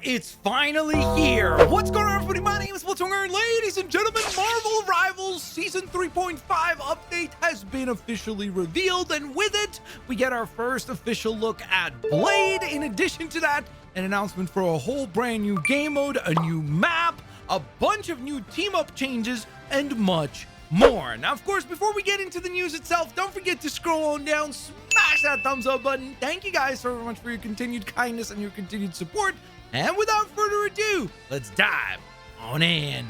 it's finally here. What's going on, everybody? My name is Blitzwinger, and ladies and gentlemen, Marvel Rivals Season 3.5 update has been officially revealed, and with it, we get our first official look at Blade. In addition to that, an announcement for a whole brand new game mode, a new map, a bunch of new team-up changes, and much more. Now, of course, before we get into the news itself, don't forget to scroll on down, smash that thumbs up button. Thank you guys so much for your continued kindness and your continued support. And without further ado, let's dive on in.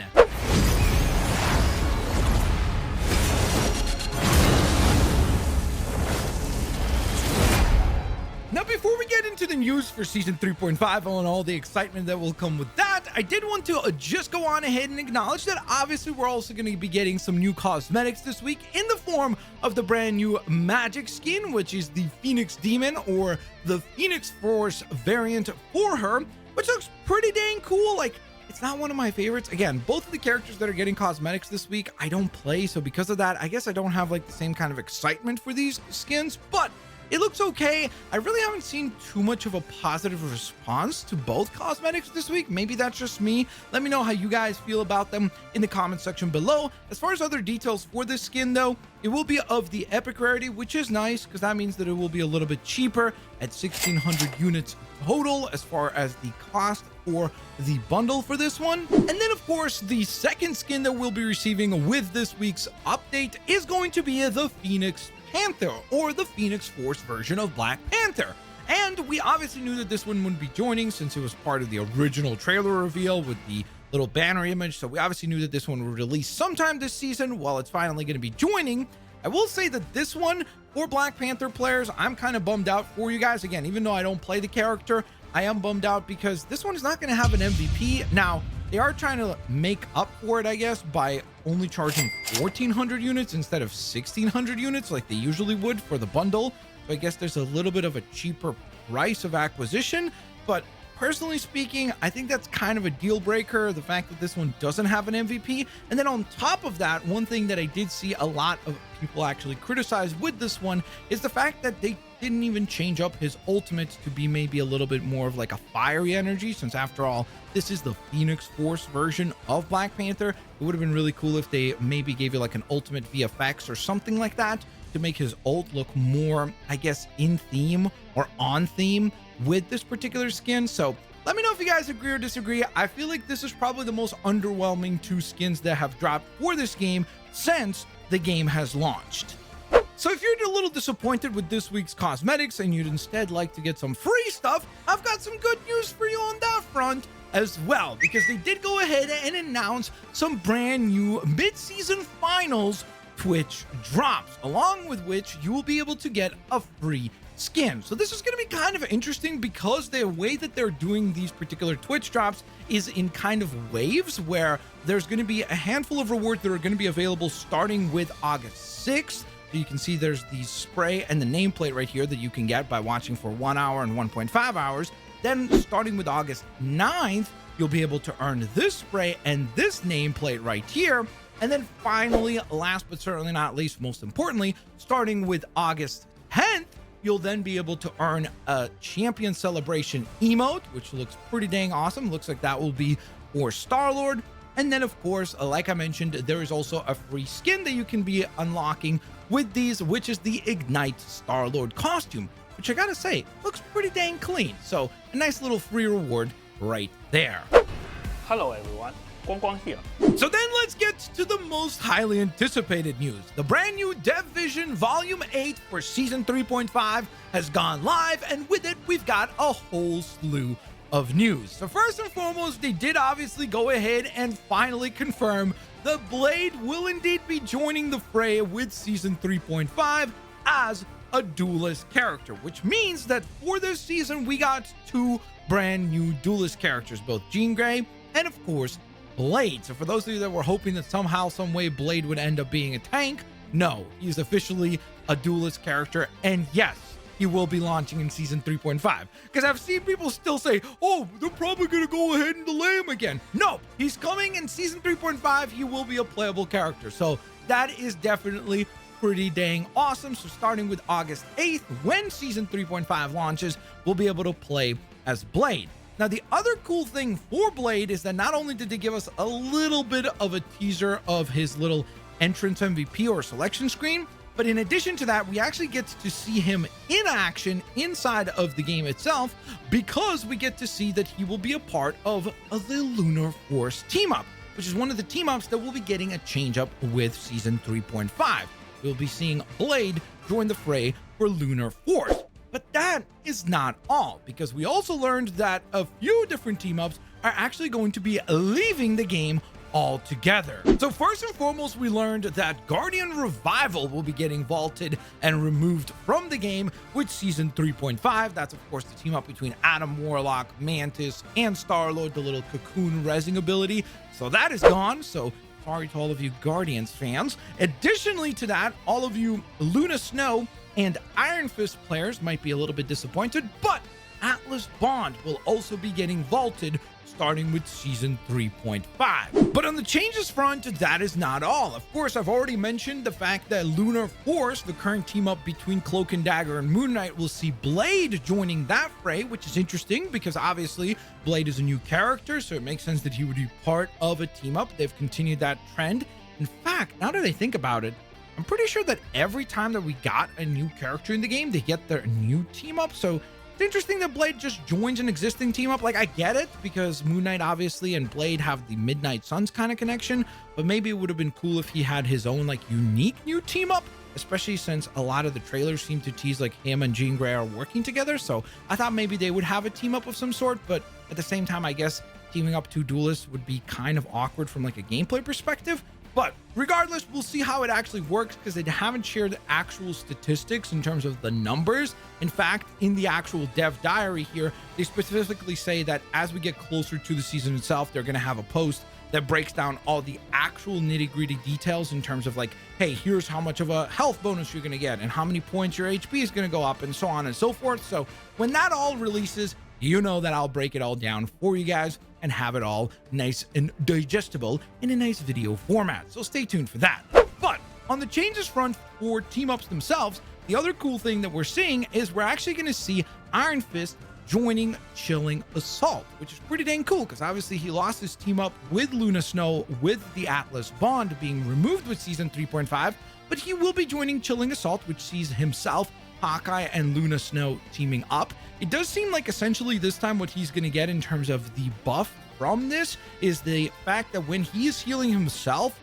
Now, before we get into the news for Season 3.5 and all the excitement that will come with that, I did want to just go on ahead and acknowledge that obviously we're also going to be getting some new cosmetics this week in the form of the brand new Magic skin, which is the Phoenix Demon or the Phoenix Force variant for her, which looks pretty dang cool. Like, it's not one of my favorites. Again, both of the characters that are getting cosmetics this week, I don't play, so because of that, I guess I don't have like the same kind of excitement for these skins, but it looks okay. I really haven't seen too much of a positive response to both cosmetics this week. Maybe that's just me. Let me know how you guys feel about them in the comment section below. As far as other details for this skin, though, it will be of the epic rarity, which is nice because that means that it will be a little bit cheaper at 1,600 units total as far as the cost for the bundle for this one. And then, of course, the second skin that we'll be receiving with this week's update is going to be the Phoenix Panther, or the Phoenix Force version of Black Panther. And we obviously knew that this one wouldn't be joining since it was part of the original trailer reveal with the little banner image, so we obviously knew that this one would release sometime this season. While it's finally going to be joining, I will say that this one, for Black Panther players, I'm kind of bummed out for you guys. Again, even though I don't play the character, I am bummed out because this one is not going to have an MVP. Now, they are trying to make up for it, I guess, by only charging 1,400 units instead of 1,600 units like they usually would for the bundle. So I guess there's a little bit of a cheaper price of acquisition. But personally speaking, I think that's kind of a deal breaker, the fact that this one doesn't have an MVP. And then on top of that, one thing that I did see a lot of people actually criticize with this one is the fact that they didn't even change up his ultimate to be maybe a little bit more of like a fiery energy, since after all, this is the Phoenix Force version of Black Panther. It would have been really cool if they maybe gave you like an ultimate VFX or something like that to make his ult look more, I guess, in theme or on theme with this particular skin. So let me know if you guys agree or disagree. I feel like this is probably the most underwhelming two skins that have dropped for this game since the game has launched. So if you're a little disappointed with this week's cosmetics and you'd instead like to get some free stuff, I've got some good news for you on that front as well, because they did go ahead and announce some brand new mid-season finals Twitch drops, along with which you will be able to get a free skin. So this is going to be kind of interesting because the way that they're doing these particular Twitch drops is in kind of waves, where there's going to be a handful of rewards that are going to be available starting with August 6th. So you can see there's the spray and the nameplate right here that you can get by watching for 1 hour and 1.5 hours. Then starting with August 9th, you'll be able to earn this spray and this nameplate right here. And then finally, last but certainly not least, most importantly, starting with August 10th, you'll then be able to earn a champion celebration emote, which looks pretty dang awesome. Looks like that will be for Star-Lord. And then, of course, like I mentioned, there is also a free skin that you can be unlocking with these, which is the Ignite Star-Lord costume, which I gotta say, looks pretty dang clean. So a nice little free reward right there. Hello everyone, Guang Guang here. So then let's get to the most highly anticipated news. The brand new Dev Vision Volume 8 for Season 3.5 has gone live, and with it, we've got a whole slew of news. So first and foremost, they did obviously go ahead and finally confirm that Blade will indeed be joining the fray with Season 3.5 as a duelist character, which means that for this season, we got two brand new duelist characters, both Jean Grey and, of course, Blade. So for those of you that were hoping that somehow, some way Blade would end up being a tank, no, he's officially a duelist character. And yes, he will be launching in Season 3.5, because I've seen people still say, oh, they're probably going to go ahead and delay him again. No, he's coming in Season 3.5. He will be a playable character. So that is definitely pretty dang awesome. So starting with August 8th, when Season 3.5 launches, we'll be able to play as Blade. Now, the other cool thing for Blade is that not only did they give us a little bit of a teaser of his little entrance MVP or selection screen, but in addition to that, we actually get to see him in action inside of the game itself, because we get to see that he will be a part of the Lunar Force team up, which is one of the team ups that will be getting a change up with Season 3.5. We'll be seeing Blade join the fray for Lunar Force. But that is not all, because we also learned that a few different team ups are actually going to be leaving the game altogether. So first and foremost, we learned that Guardian Revival will be getting vaulted and removed from the game with Season 3.5. That's of course the team up between Adam Warlock, Mantis, and Star-Lord, the little cocoon rezzing ability. So that is gone. So sorry to all of you Guardians fans. Additionally to that, all of you Luna Snow and Iron Fist players might be a little bit disappointed, but Atlas Bond will also be getting vaulted starting with Season 3.5. But on the changes front, that is not all. Of course, I've already mentioned the fact that Lunar Force, the current team up between Cloak and Dagger and Moon Knight, will see Blade joining that fray, which is interesting because obviously Blade is a new character, so it makes sense that he would be part of a team up. They've continued that trend. In fact, now that I think about it, I'm pretty sure that every time that we got a new character in the game, they get their new team up. So it's interesting that Blade just joins an existing team up. Like, I get it because Moon Knight obviously and Blade have the Midnight Suns kind of connection, but maybe it would have been cool if he had his own like unique new team up, especially since a lot of the trailers seem to tease like him and Jean Grey are working together. So I thought maybe they would have a team up of some sort, but at the same time, I guess teaming up two duelists would be kind of awkward from like a gameplay perspective. But regardless, we'll see how it actually works because they haven't shared actual statistics in terms of the numbers. In fact, in the actual dev diary here, they specifically say that as we get closer to the season itself, they're going to have a post that breaks down all the actual nitty-gritty details in terms of like, hey, here's how much of a health bonus you're going to get and how many points your HP is going to go up and so on and so forth. So when that all releases, you know that I'll break it all down for you guys and have it all nice and digestible in a nice video format. So stay tuned for that. But on the changes front for team ups themselves, the other cool thing that we're seeing is we're actually going to see Iron Fist joining Chilling Assault, which is pretty dang cool because obviously he lost his team up with Luna Snow with the Atlas Bond being removed with Season 3.5, but he will be joining Chilling Assault, which sees himself, Hawkeye, and Luna Snow teaming up. It does seem like essentially this time what he's going to get in terms of the buff from this is the fact that when he is healing himself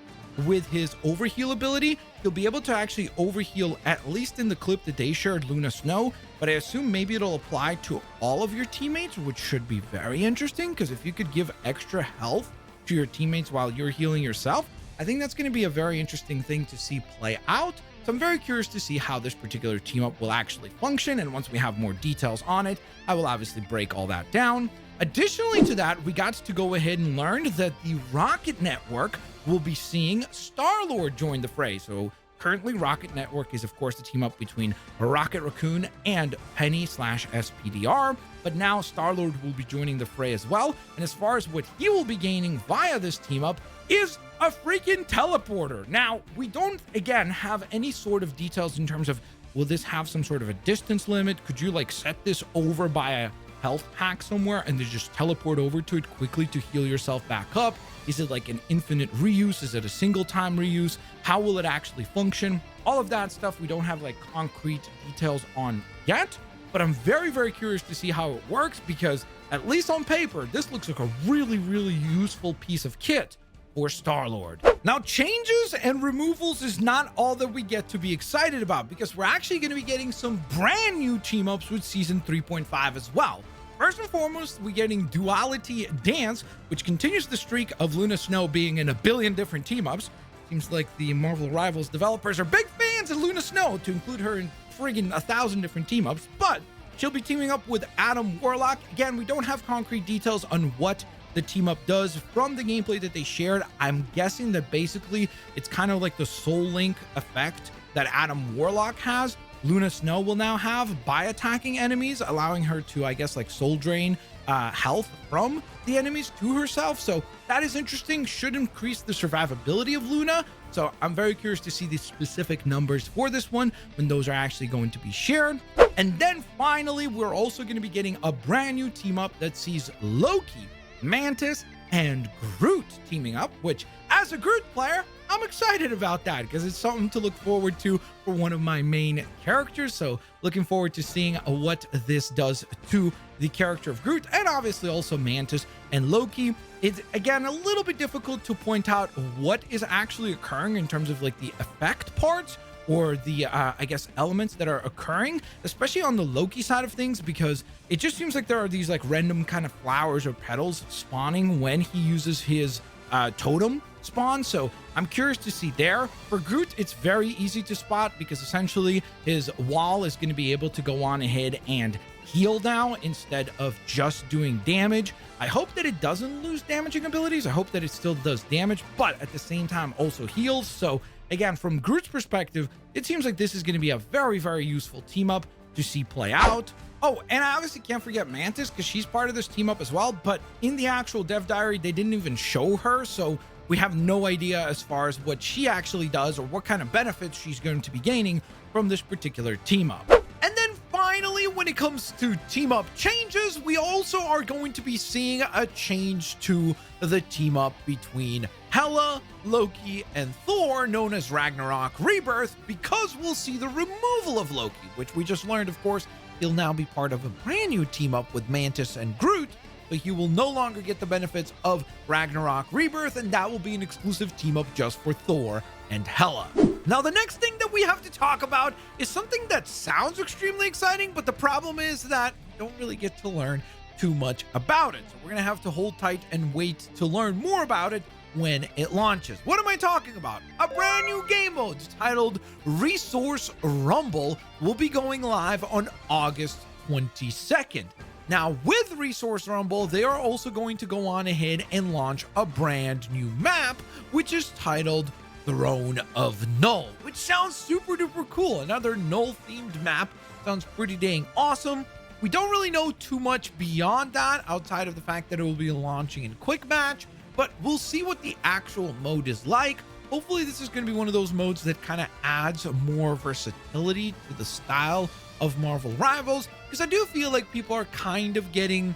with his overheal ability, he'll be able to actually overheal, at least in the clip that they shared, Luna Snow, but I assume maybe it'll apply to all of your teammates, which should be very interesting because if you could give extra health to your teammates while you're healing yourself, I think that's going to be a very interesting thing to see play out. So I'm very curious to see how this particular team up will actually function, and once we have more details on it, I will obviously break all that down. Additionally to that, we got to go ahead and learn that the Rocket Network will be seeing Star-Lord join the fray. So currently Rocket Network is of course the team up between Rocket Raccoon and Penny/SPDR, but now Star-Lord will be joining the fray as well. And as far as what he will be gaining via this team up is a freaking teleporter. Now, we don't, again, have any sort of details in terms of, will this have some sort of a distance limit? Could you like set this over by a health pack somewhere and then just teleport over to it quickly to heal yourself back up? Is it like an infinite reuse? Is it a single time reuse? How will it actually function? All of that stuff we don't have like concrete details on yet, but I'm very, very curious to see how it works because at least on paper, this looks like a really, really useful piece of kit for Star-Lord. Now, changes and removals is not all that we get to be excited about because we're actually going to be getting some brand new team ups with Season 3.5 as well. First and foremost, we're getting Duality Dance, which continues the streak of Luna Snow being in a billion different team ups. Seems like the Marvel Rivals developers are big fans of Luna Snow to include her in friggin' 1,000 different team ups, but she'll be teaming up with Adam Warlock. Again, we don't have concrete details on what the team up does from the gameplay that they shared. I'm guessing that basically it's kind of like the Soul Link effect that Adam Warlock has. Luna Snow will now have by attacking enemies, allowing her to, I guess, like soul drain health from the enemies to herself. So that is interesting, should increase the survivability of Luna. So I'm very curious to see the specific numbers for this one when those are actually going to be shared. And then finally, we're also going to be getting a brand new team up that sees Loki, Mantis, and Groot teaming up, which as a Groot player, I'm excited about that because it's something to look forward to for one of my main characters. So looking forward to seeing what this does to the character of Groot, and obviously also Mantis and Loki. It's again a little bit difficult to point out what is actually occurring in terms of like the effect parts or the I guess elements that are occurring, especially on the Loki side of things, because it just seems like there are these like random kind of flowers or petals spawning when he uses his totem spawn. So I'm curious to see there. For Groot, it's very easy to spot because essentially his wall is going to be able to go on ahead and heal now instead of just doing damage. I hope that it doesn't lose damaging abilities. I hope that it still does damage, but at the same time also heals. So again, from Groot's perspective, it seems like this is going to be a very, very useful team up to see play out. Oh, and I obviously can't forget Mantis because she's part of this team up as well. But in the actual dev diary, they didn't even show her. So we have no idea as far as what she actually does or what kind of benefits she's going to be gaining from this particular team up. And then finally, when it comes to team up changes, we also are going to be seeing a change to the team up between Hela, Loki, and Thor, known as Ragnarok Rebirth, because we'll see the removal of Loki, which we just learned, of course, he'll now be part of a brand new team up with Mantis and Groot, but he will no longer get the benefits of Ragnarok Rebirth, and that will be an exclusive team up just for Thor and Hela. Now, the next thing that we have to talk about is something that sounds extremely exciting, but the problem is that we don't really get to learn too much about it. So we're gonna have to hold tight and wait to learn more about it when it launches. What am I talking about? A brand new game mode titled Resource Rumble will be going live on August 22nd. Now, with Resource Rumble, they are also going to go on ahead and launch a brand new map, which is titled Throne of Null, which sounds super duper cool. Another Null themed map. Sounds pretty dang awesome. We don't really know too much beyond that outside of the fact that it will be launching in quick match, but we'll see what the actual mode is like. Hopefully this is going to be one of those modes that kind of adds more versatility to the style of Marvel Rivals, because I do feel like people are kind of getting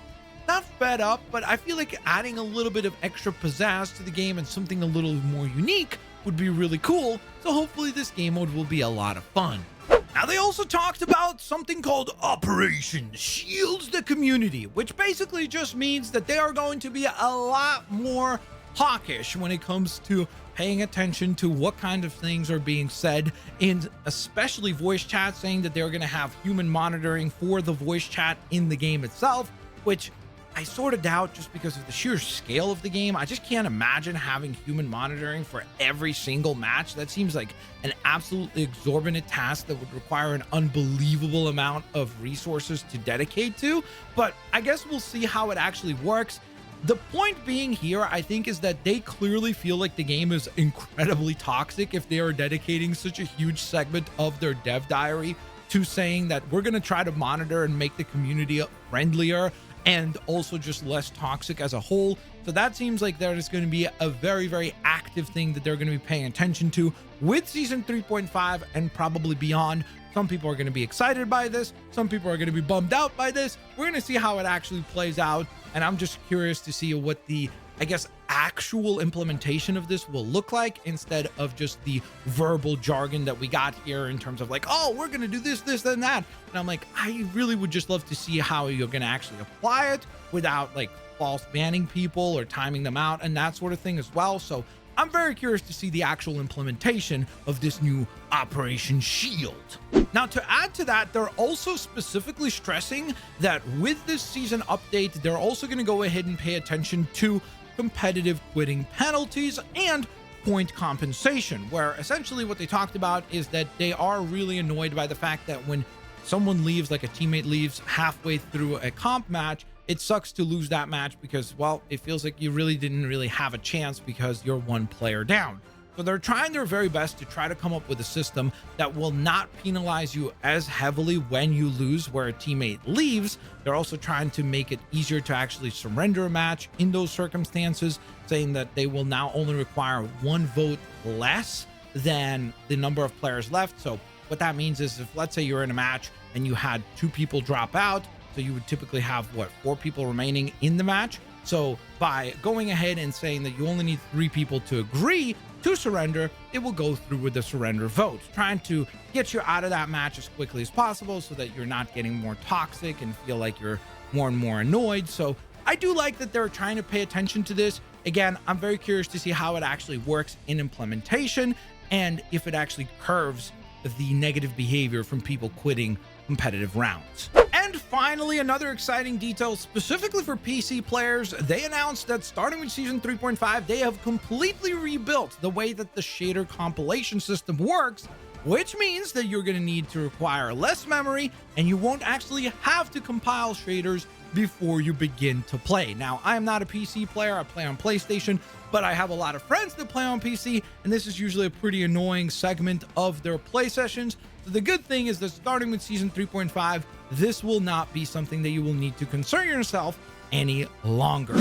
not fed up, but I feel like adding a little bit of extra pizzazz to the game and something a little more unique would be really cool. So hopefully this game mode will be a lot of fun. Now, they also talked about something called Operation Shields the Community, which basically just means that they are going to be a lot more hawkish when it comes to paying attention to what kind of things are being said in especially voice chat, saying that they're going to have human monitoring for the voice chat in the game itself, which I sort of doubt just because of the sheer scale of the game. I just can't imagine having human monitoring for every single match. That seems like an absolutely exorbitant task that would require an unbelievable amount of resources to dedicate to, but I guess we'll see how it actually works. The point being here, I think, is that they clearly feel like the game is incredibly toxic if they are dedicating such a huge segment of their dev diary to saying that we're going to try to monitor and make the community friendlier and also just less toxic as a whole. So that seems like there is going to be a very, very active thing that they're going to be paying attention to with season 3.5 and probably beyond. Some people are going to be excited by this. Some people are going to be bummed out by this. We're going to see how it actually plays out. And I'm just curious to see what the, I guess, actual implementation of this will look like instead of just the verbal jargon that we got here in terms of like, oh, we're going to do this, this, and that. And I'm like, I really would just love to see how you're going to actually apply it without like false banning people or timing them out and that sort of thing as well. So I'm very curious to see the actual implementation of this new Operation Shield. Now, to add to that, they're also specifically stressing that with this season update, they're also going to go ahead and pay attention to competitive quitting penalties and point compensation, where essentially what they talked about is that they are really annoyed by the fact that when someone leaves, like a teammate leaves halfway through a comp match, it sucks to lose that match because, well, it feels like you really didn't really have a chance because you're one player down. So they're trying their very best to try to come up with a system that will not penalize you as heavily when you lose where a teammate leaves. They're also trying to make it easier to actually surrender a match in those circumstances, saying that they will now only require one vote less than the number of players left. So What that means is if, let's say, you're in a match and you had 2 people drop out, so you would typically have, what, 4 people remaining in the match. So by going ahead and saying that you only need 3 people to agree to surrender, it will go through with the surrender vote, trying to get you out of that match as quickly as possible so that you're not getting more toxic and feel like you're more and more annoyed. So I do like that they're trying to pay attention to this. Again, I'm very curious to see how it actually works in implementation and if it actually curves the negative behavior from people quitting competitive rounds. And finally, another exciting detail specifically for PC players, they announced that starting with Season 3.5, they have completely rebuilt the way that the shader compilation system works, which means that you're going to need to require less memory and you won't actually have to compile shaders before you begin to play. Now, I am not a PC player, I play on PlayStation, but I have a lot of friends that play on PC, and this is usually a pretty annoying segment of their play sessions. So the good thing is that starting with Season 3.5, this will not be something that you will need to concern yourself any longer.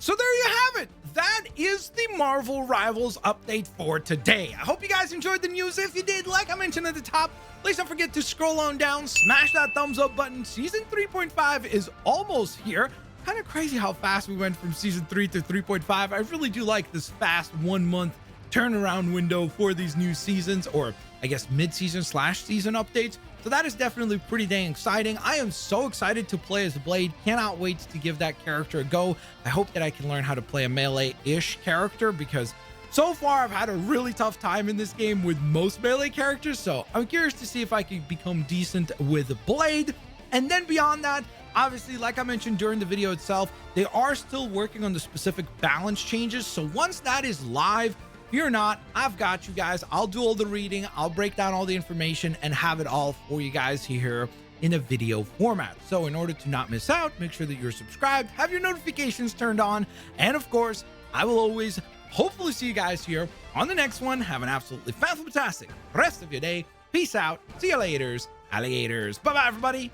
So there you have it. That is the Marvel Rivals update for today. I hope you guys enjoyed the news. If you did, like I mentioned at the top, please don't forget to scroll on down, smash that thumbs up button. Season 3.5 is almost here. Kind of crazy how fast we went from Season 3 to 3.5. I really do like this fast 1 month turnaround window for these new seasons, or I guess mid-season / season updates. So that is definitely pretty dang exciting. I am so excited to play as Blade. Cannot wait to give that character a go. I hope that I can learn how to play a melee-ish character, because so far I've had a really tough time in this game with most melee characters. So I'm curious to see if I can become decent with Blade. And then beyond that, obviously, like I mentioned during the video itself, they are still working on the specific balance changes. So once that is live, fear not, I've got you guys. I'll do all the reading, I'll break down all the information and have it all for you guys here in a video format. So in order to not miss out, make sure that you're subscribed, have your notifications turned on, and of course, I will always hopefully see you guys here on the next one. Have an absolutely fantastic rest of your day. Peace out. See you laters, alligators. Bye-bye, everybody.